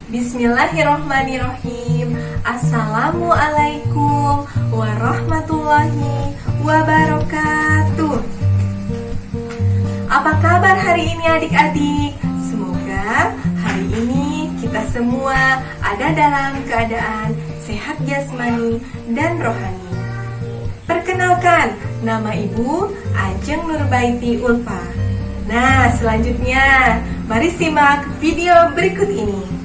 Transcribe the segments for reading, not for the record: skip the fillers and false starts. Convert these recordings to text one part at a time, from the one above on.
Bismillahirrohmanirrohim. Assalamualaikum warahmatullahi wabarakatuh. Apa kabar hari ini adik-adik? Semoga hari ini kita semua ada dalam keadaan sehat jasmani dan rohani. Perkenalkan, nama Ibu Ajeng Nurbaiti Ulfa. Nah, selanjutnya mari simak video berikut ini.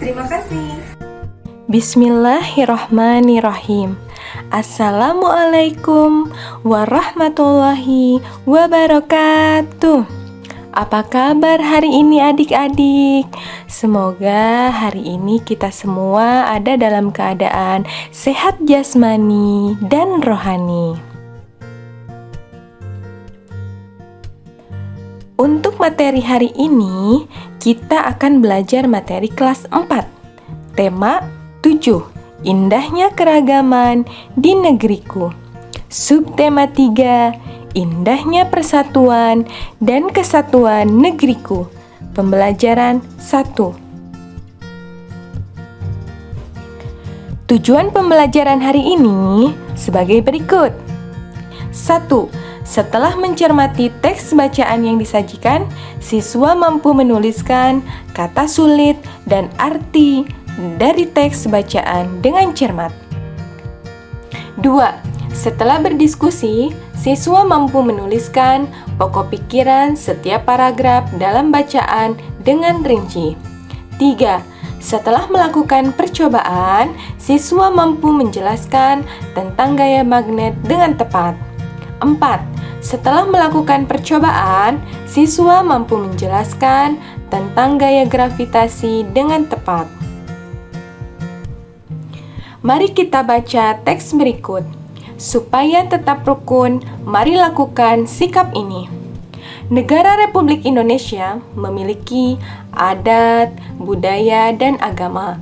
Terima kasih. Bismillahirrahmanirrahim. Assalamualaikum warahmatullahi wabarakatuh. Apa kabar hari ini adik-adik? Semoga hari ini kita semua ada dalam keadaan sehat jasmani dan rohani. Untuk materi hari ini, kita akan belajar materi kelas 4. Tema 7, Indahnya Keragaman di Negeriku. Subtema 3, Indahnya Persatuan dan Kesatuan Negeriku. Pembelajaran 1. Tujuan pembelajaran hari ini sebagai berikut. 1. Setelah mencermati teks bacaan yang disajikan, siswa mampu menuliskan kata sulit dan arti dari teks bacaan dengan cermat. 2. Setelah berdiskusi, siswa mampu menuliskan pokok pikiran setiap paragraf dalam bacaan dengan rinci. 3. Setelah melakukan percobaan, siswa mampu menjelaskan tentang gaya magnet dengan tepat. 4. Setelah melakukan percobaan, siswa mampu menjelaskan tentang gaya gravitasi dengan tepat. Mari kita baca teks berikut. Supaya tetap rukun, mari lakukan sikap ini. Negara Republik Indonesia memiliki adat, budaya, dan agama.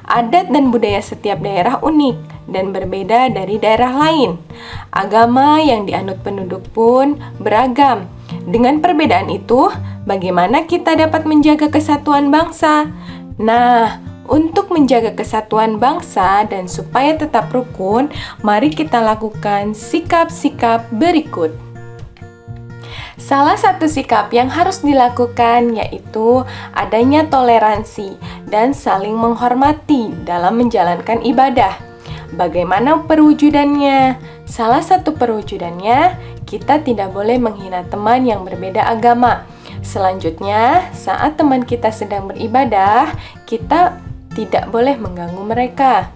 Adat dan budaya setiap daerah unik dan berbeda dari daerah lain. Agama yang dianut penduduk pun beragam. Dengan perbedaan itu, bagaimana kita dapat menjaga kesatuan bangsa? Nah, untuk menjaga kesatuan bangsa dan supaya tetap rukun, mari kita lakukan sikap-sikap berikut. Salah satu sikap yang harus dilakukan yaitu adanya toleransi dan saling menghormati dalam menjalankan ibadah. Bagaimana perwujudannya? Salah satu perwujudannya, kita tidak boleh menghina teman yang berbeda agama. Selanjutnya, saat teman kita sedang beribadah, kita tidak boleh mengganggu mereka.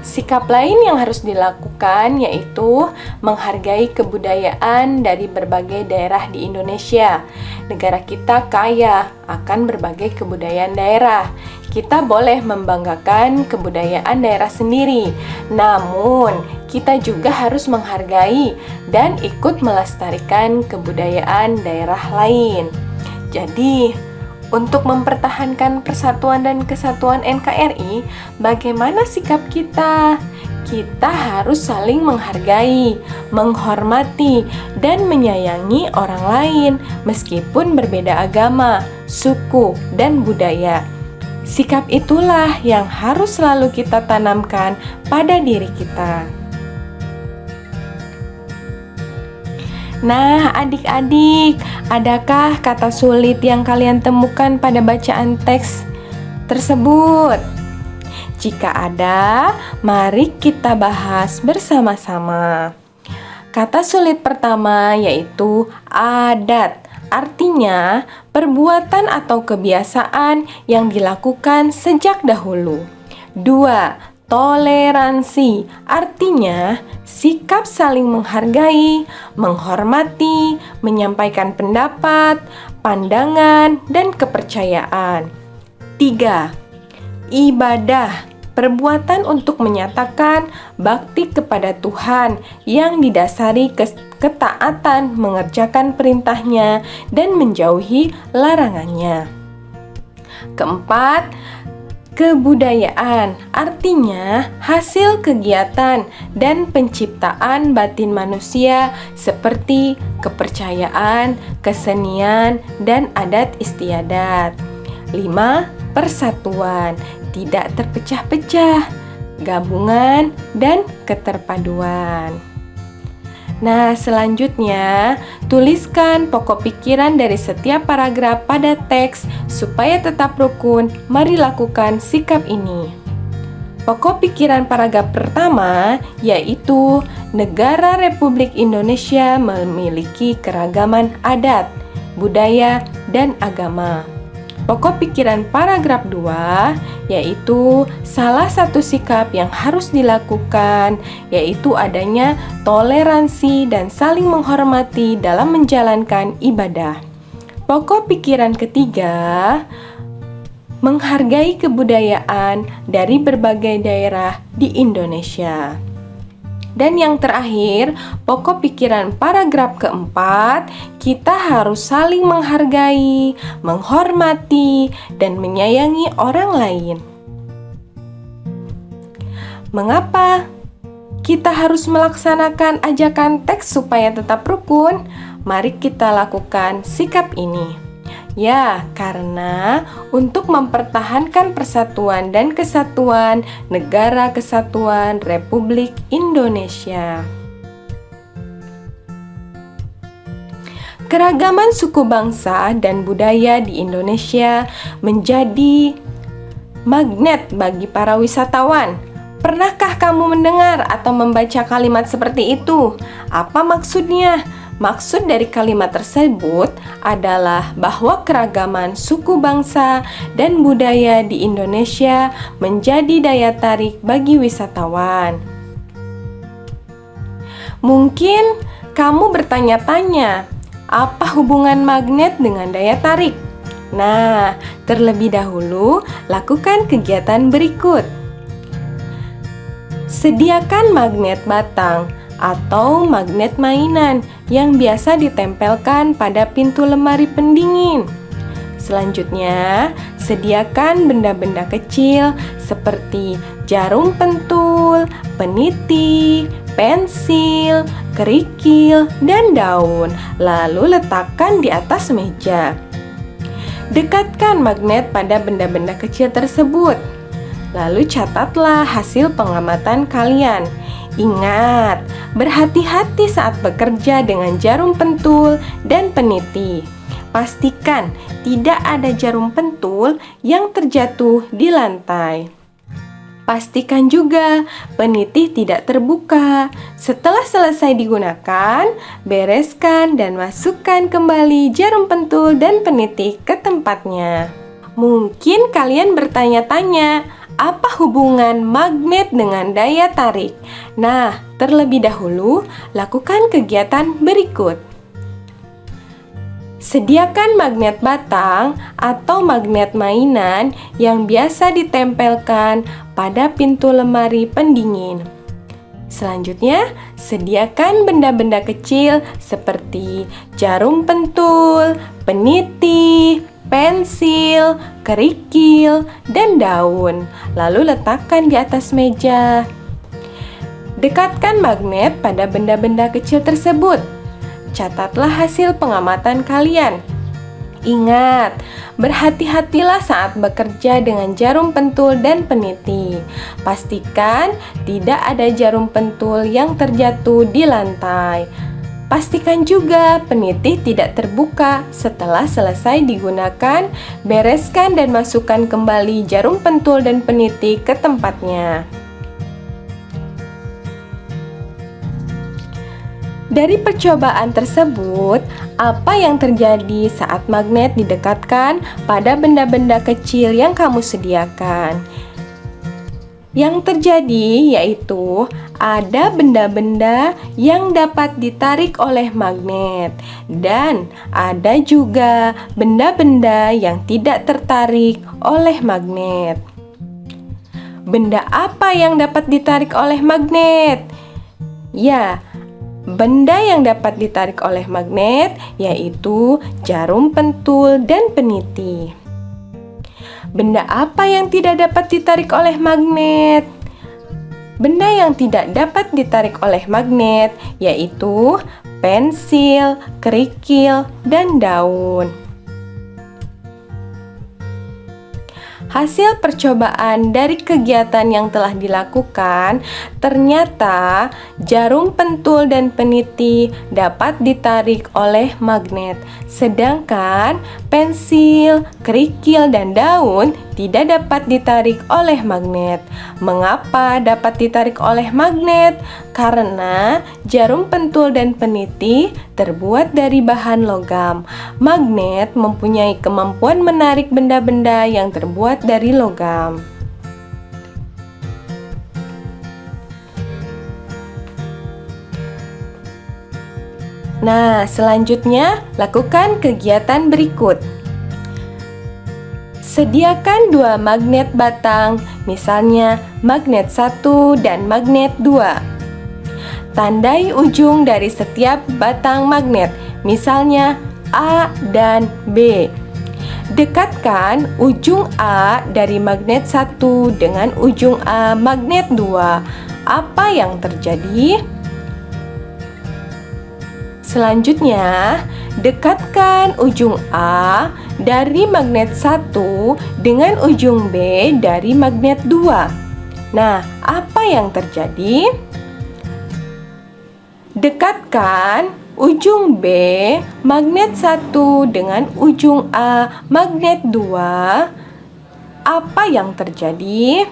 Sikap lain yang harus dilakukan yaitu menghargai kebudayaan dari berbagai daerah di Indonesia. Negara kita kaya akan berbagai kebudayaan daerah. Kita boleh membanggakan kebudayaan daerah sendiri, namun kita juga harus menghargai dan ikut melestarikan kebudayaan daerah lain. Jadi, untuk mempertahankan persatuan dan kesatuan NKRI, bagaimana sikap kita? Kita harus saling menghargai, menghormati, dan menyayangi orang lain meskipun berbeda agama, suku, dan budaya. Sikap itulah yang harus selalu kita tanamkan pada diri kita. Nah, adik-adik, adakah kata sulit yang kalian temukan pada bacaan teks tersebut? Jika ada, mari kita bahas bersama-sama. Kata sulit pertama yaitu adat. Artinya, perbuatan atau kebiasaan yang dilakukan sejak dahulu. 2. Toleransi, artinya sikap saling menghargai, menghormati, menyampaikan pendapat, pandangan, dan kepercayaan. 3. Ibadah, perbuatan untuk menyatakan bakti kepada Tuhan yang didasari ketaatan mengerjakan perintahnya dan menjauhi larangannya. 4. Kebudayaan, artinya hasil kegiatan dan penciptaan batin manusia seperti kepercayaan, kesenian, dan adat istiadat. 5. Persatuan, tidak terpecah-pecah, gabungan, dan keterpaduan. Nah, selanjutnya, tuliskan pokok pikiran dari setiap paragraf pada teks supaya tetap rukun. Mari lakukan sikap ini. Pokok pikiran paragraf pertama yaitu Negara Republik Indonesia memiliki keragaman adat, budaya, dan agama. Pokok pikiran paragraf 2 yaitu salah satu sikap yang harus dilakukan yaitu adanya toleransi dan saling menghormati dalam menjalankan ibadah. Pokok pikiran ketiga menghargai kebudayaan dari berbagai daerah di Indonesia. Dan yang terakhir, pokok pikiran paragraf keempat, kita harus saling menghargai, menghormati, dan menyayangi orang lain. Mengapa kita harus melaksanakan ajakan teks supaya tetap rukun? Mari kita lakukan sikap ini. Ya, karena untuk mempertahankan persatuan dan kesatuan Negara Kesatuan Republik Indonesia. Keragaman suku bangsa dan budaya di Indonesia menjadi magnet bagi para wisatawan. Pernahkah kamu mendengar atau membaca kalimat seperti itu? Apa maksudnya? Maksud dari kalimat tersebut adalah bahwa keragaman suku bangsa dan budaya di Indonesia menjadi daya tarik bagi wisatawan. Mungkin kamu bertanya-tanya, apa hubungan magnet dengan daya tarik? Nah, terlebih dahulu lakukan kegiatan berikut. Sediakan magnet batang atau magnet mainan yang biasa ditempelkan pada pintu lemari pendingin. Selanjutnya, sediakan benda-benda kecil seperti jarum pentul, peniti, pensil, kerikil, dan daun, lalu letakkan di atas meja. Dekatkan magnet pada benda-benda kecil tersebut. Lalu catatlah hasil pengamatan kalian. Ingat, berhati-hati saat bekerja dengan jarum pentul dan peniti. Pastikan tidak ada jarum pentul yang terjatuh di lantai. Pastikan juga peniti tidak terbuka. Setelah selesai digunakan, bereskan dan masukkan kembali jarum pentul dan peniti ke tempatnya. Mungkin kalian bertanya-tanya, apa hubungan magnet dengan daya tarik? Nah, terlebih dahulu lakukan kegiatan berikut. Sediakan magnet batang atau magnet mainan yang biasa ditempelkan pada pintu lemari pendingin. Selanjutnya, sediakan benda-benda kecil seperti jarum pentul, peniti, pensil, kerikil, dan daun, lalu letakkan di atas meja. Dekatkan magnet pada benda-benda kecil tersebut. Catatlah hasil pengamatan kalian. Ingat, berhati-hatilah saat bekerja dengan jarum pentul dan peniti. Pastikan tidak ada jarum pentul yang terjatuh di lantai. Pastikan juga peniti tidak terbuka. Setelah selesai digunakan, bereskan dan masukkan kembali jarum pentul dan peniti ke tempatnya. Dari percobaan tersebut, apa yang terjadi saat magnet didekatkan pada benda-benda kecil yang kamu sediakan? Yang terjadi yaitu ada benda-benda yang dapat ditarik oleh magnet dan ada juga benda-benda yang tidak tertarik oleh magnet. Benda apa yang dapat ditarik oleh magnet? Ya, benda yang dapat ditarik oleh magnet yaitu jarum pentul dan peniti. Benda apa yang tidak dapat ditarik oleh magnet? Benda yang tidak dapat ditarik oleh magnet yaitu pensil, kerikil, dan daun. Hasil percobaan dari kegiatan yang telah dilakukan, ternyata jarum pentul dan peniti dapat ditarik oleh magnet, sedangkan pensil, kerikil, dan daun tidak dapat ditarik oleh magnet. Mengapa dapat ditarik oleh magnet? Karena jarum pentul dan peniti terbuat dari bahan logam. Magnet mempunyai kemampuan menarik benda-benda yang terbuat dari logam. Nah, selanjutnya lakukan kegiatan berikut. Sediakan 2 magnet batang, misalnya magnet 1 dan magnet 2. Tandai ujung dari setiap batang magnet, misalnya A dan B. Dekatkan ujung A dari magnet 1 dengan ujung A magnet 2. Apa yang terjadi? Selanjutnya, dekatkan ujung A dari magnet 1 dengan ujung B dari magnet 2. Nah, apa yang terjadi? Dekatkan ujung B magnet 1 dengan ujung A magnet 2. Apa yang terjadi?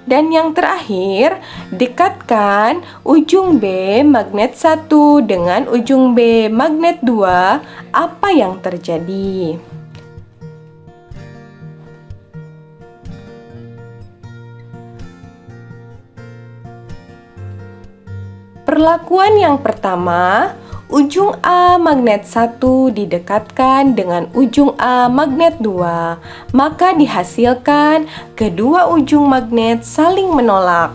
Dan yang terakhir, dekatkan ujung B magnet 1 dengan ujung B magnet 2. Apa yang terjadi? Perlakuan yang pertama, ujung A magnet 1 didekatkan dengan ujung A magnet 2, maka dihasilkan kedua ujung magnet saling menolak.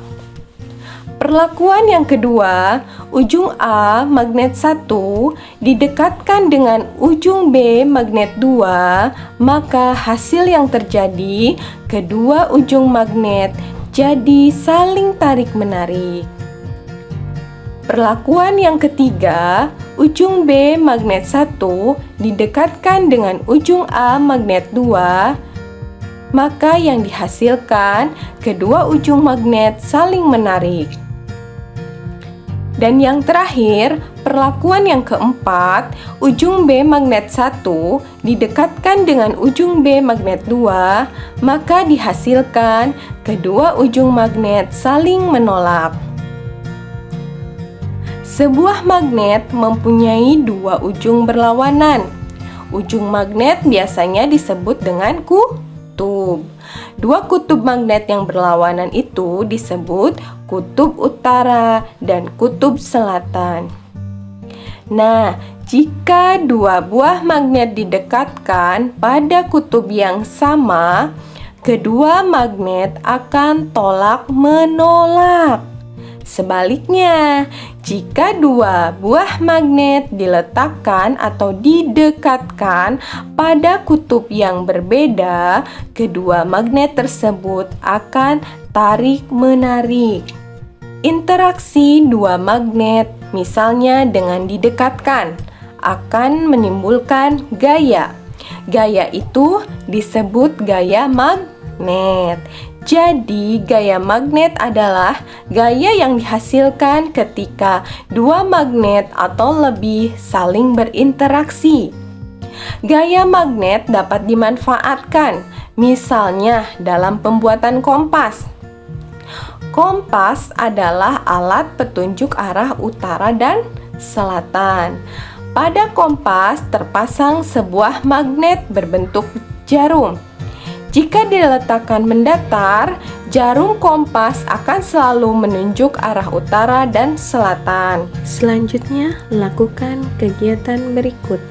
Perlakuan yang kedua, ujung A magnet 1 didekatkan dengan ujung B magnet 2, maka hasil yang terjadi kedua ujung magnet jadi saling tarik-menarik. Perlakuan yang ketiga, ujung B magnet 1 didekatkan dengan ujung A magnet 2, maka yang dihasilkan kedua ujung magnet saling menarik. Dan yang terakhir, perlakuan yang keempat, ujung B magnet 1 didekatkan dengan ujung B magnet 2, maka dihasilkan kedua ujung magnet saling menolak. Sebuah magnet mempunyai 2 ujung berlawanan. Ujung magnet biasanya disebut dengan kutub. 2 kutub magnet yang berlawanan itu disebut kutub utara dan kutub selatan. Nah, jika 2 buah magnet didekatkan pada kutub yang sama, kedua magnet akan tolak-menolak. Sebaliknya, jika 2 buah magnet diletakkan atau didekatkan pada kutub yang berbeda, kedua magnet tersebut akan tarik-menarik. Interaksi 2 magnet, misalnya dengan didekatkan, akan menimbulkan gaya. Gaya itu disebut gaya magnet. Jadi, gaya magnet adalah gaya yang dihasilkan ketika 2 magnet atau lebih saling berinteraksi. Gaya magnet dapat dimanfaatkan, misalnya dalam pembuatan kompas. Kompas adalah alat petunjuk arah utara dan selatan. Pada kompas terpasang sebuah magnet berbentuk jarum. Jika diletakkan mendatar, jarum kompas akan selalu menunjuk arah utara dan selatan. Selanjutnya, lakukan kegiatan berikut.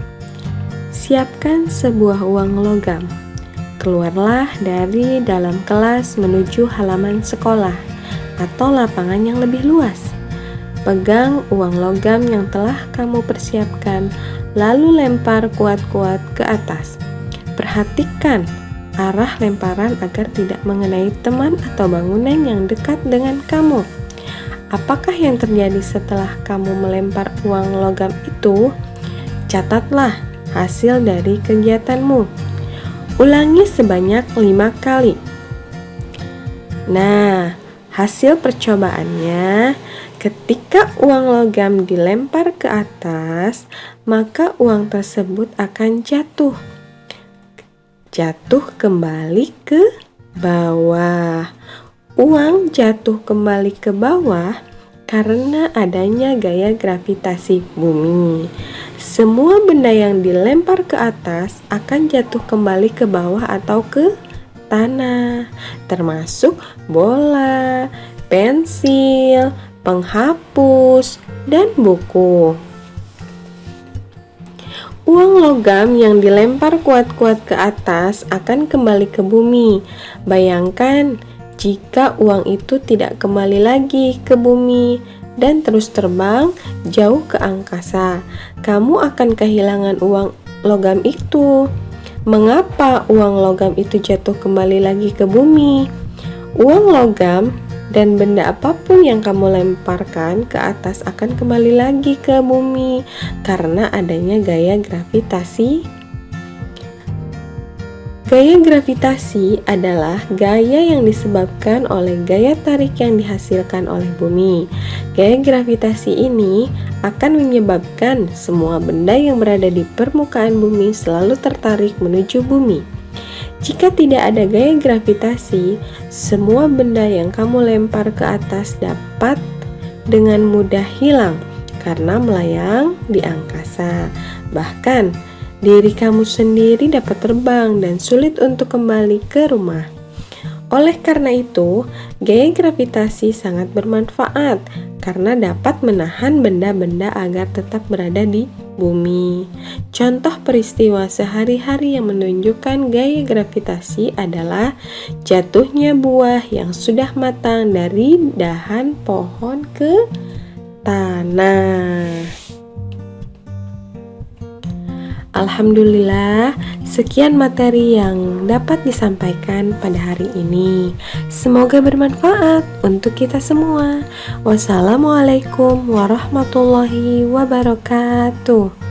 Siapkan sebuah uang logam. Keluarlah dari dalam kelas menuju halaman sekolah atau lapangan yang lebih luas. Pegang uang logam yang telah kamu persiapkan, lalu lempar kuat-kuat ke atas. Perhatikan arah lemparan agar tidak mengenai teman atau bangunan yang dekat dengan kamu. Apakah yang terjadi setelah kamu melempar uang logam itu? Catatlah hasil dari kegiatanmu. Ulangi sebanyak 5 kali. Nah, hasil percobaannya, ketika uang logam dilempar ke atas, maka uang tersebut akan jatuh kembali ke bawah. Uang jatuh kembali ke bawah karena adanya gaya gravitasi bumi. Semua benda yang dilempar ke atas akan jatuh kembali ke bawah atau ke tanah, termasuk bola, pensil, penghapus, dan buku. Uang logam yang dilempar kuat-kuat ke atas akan kembali ke bumi. Bayangkan jika uang itu tidak kembali lagi ke bumi dan terus terbang jauh ke angkasa. Kamu akan kehilangan uang logam itu. Mengapa uang logam itu jatuh kembali lagi ke bumi? Uang logam dan benda apapun yang kamu lemparkan ke atas akan kembali lagi ke bumi karena adanya gaya gravitasi. Gaya gravitasi adalah gaya yang disebabkan oleh gaya tarik yang dihasilkan oleh bumi. Gaya gravitasi ini akan menyebabkan semua benda yang berada di permukaan bumi selalu tertarik menuju bumi. Jika tidak ada gaya gravitasi, semua benda yang kamu lempar ke atas dapat dengan mudah hilang karena melayang di angkasa. Bahkan, diri kamu sendiri dapat terbang dan sulit untuk kembali ke rumah. Oleh karena itu, gaya gravitasi sangat bermanfaat karena dapat menahan benda-benda agar tetap berada di bumi. Contoh peristiwa sehari-hari yang menunjukkan gaya gravitasi adalah jatuhnya buah yang sudah matang dari dahan pohon ke tanah. Alhamdulillah, sekian materi yang dapat disampaikan pada hari ini. Semoga bermanfaat untuk kita semua. Wassalamualaikum warahmatullahi wabarakatuh.